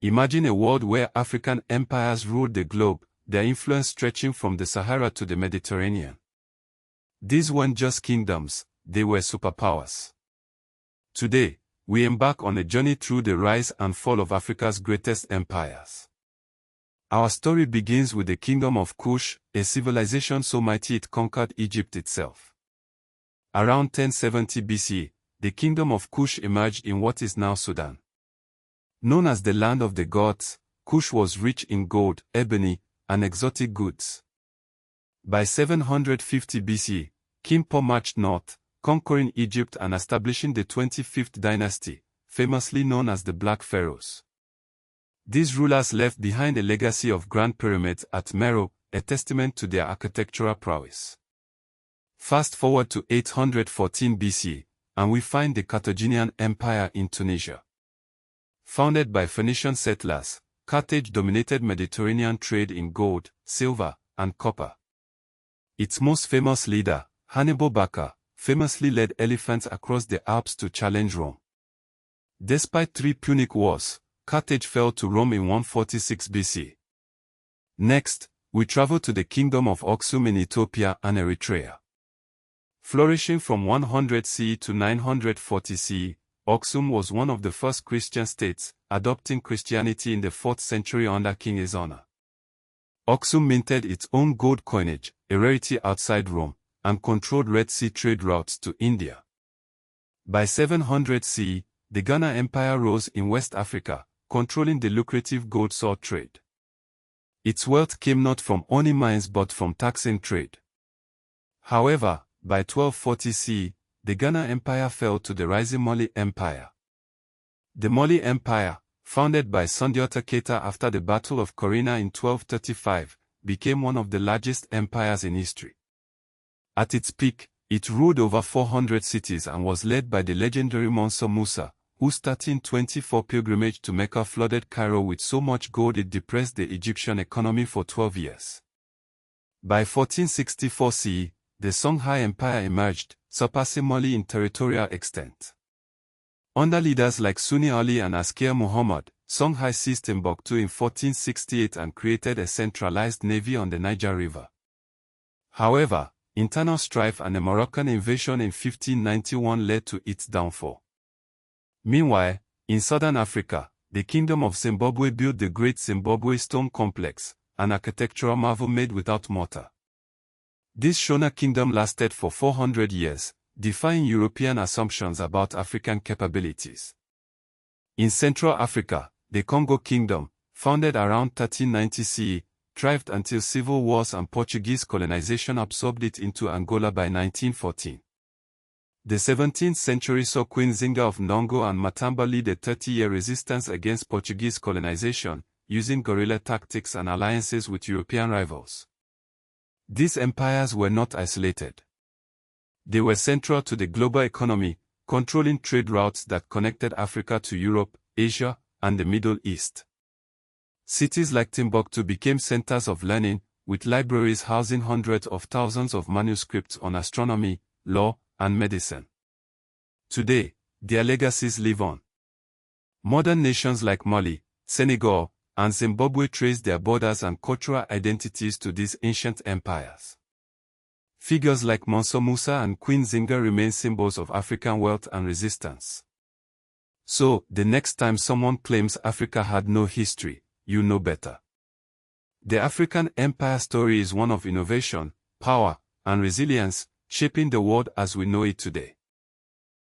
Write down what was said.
Imagine a world where African empires ruled the globe, their influence stretching from the Sahara to the Mediterranean. These weren't just kingdoms, they were superpowers. Today, we embark on a journey through the rise and fall of Africa's greatest empires. Our story begins with the kingdom of Kush, a civilization so mighty it conquered Egypt itself. Around 1070 BC, the kingdom of Kush emerged in what is now Sudan. Known as the land of the gods, Kush was rich in gold, ebony, and exotic goods. By 750 BC, King Po marched north, conquering Egypt and establishing the 25th dynasty, famously known as the Black Pharaohs. These rulers left behind a legacy of grand pyramids at Meroe, a testament to their architectural prowess. Fast forward to 814 BC, and we find the Carthaginian Empire in Tunisia. Founded by Phoenician settlers, Carthage dominated Mediterranean trade in gold, silver, and copper. Its most famous leader, Hannibal Barca, famously led elephants across the Alps to challenge Rome. Despite 3 Punic Wars, Carthage fell to Rome in 146 BC. Next, we travel to the kingdom of Aksum in Ethiopia and Eritrea. Flourishing from 100 CE to 940 CE, Aksum was one of the first Christian states, adopting Christianity in the 4th century under King Ezana. Aksum minted its own gold coinage, a rarity outside Rome, and controlled Red Sea trade routes to India. By 700 CE, the Ghana Empire rose in West Africa, controlling the lucrative gold sword trade. Its wealth came not from owning mines but from taxing trade. However, by 1240 CE, the Ghana Empire fell to the rising Mali Empire. The Mali Empire, founded by Sundiata Keita after the Battle of Corina in 1235, became one of the largest empires in history. At its peak, it ruled over 400 cities and was led by the legendary Mansa Musa, whose 1324 pilgrimage to Mecca flooded Cairo with so much gold it depressed the Egyptian economy for 12 years. By 1464 CE, the Songhai Empire emerged, surpassing Mali in territorial extent. Under leaders like Sunni Ali and Askar Muhammad, Songhai seized Timbuktu in 1468 and created a centralized navy on the Niger River. However, internal strife and a Moroccan invasion in 1591 led to its downfall. Meanwhile, in southern Africa, the Kingdom of Zimbabwe built the Great Zimbabwe Stone Complex, an architectural marvel made without mortar. This Shona kingdom lasted for 400 years, defying European assumptions about African capabilities. In Central Africa, the Congo Kingdom, founded around 1390 CE, thrived until civil wars and Portuguese colonization absorbed it into Angola by 1914. The 17th century saw Queen Zinga of Ndongo and Matamba lead a 30-year resistance against Portuguese colonization, using guerrilla tactics and alliances with European rivals. These empires were not isolated. They were central to the global economy, controlling trade routes that connected Africa to Europe, Asia, and the Middle East. Cities like Timbuktu became centers of learning, with libraries housing hundreds of thousands of manuscripts on astronomy, law, and medicine. Today, their legacies live on. Modern nations like Mali, Senegal, and Zimbabwe trace their borders and cultural identities to these ancient empires. Figures like Mansa Musa and Queen Zinga remain symbols of African wealth and resistance. So, the next time someone claims Africa had no history, you know better. The African empire story is one of innovation, power, and resilience, shaping the world as we know it today.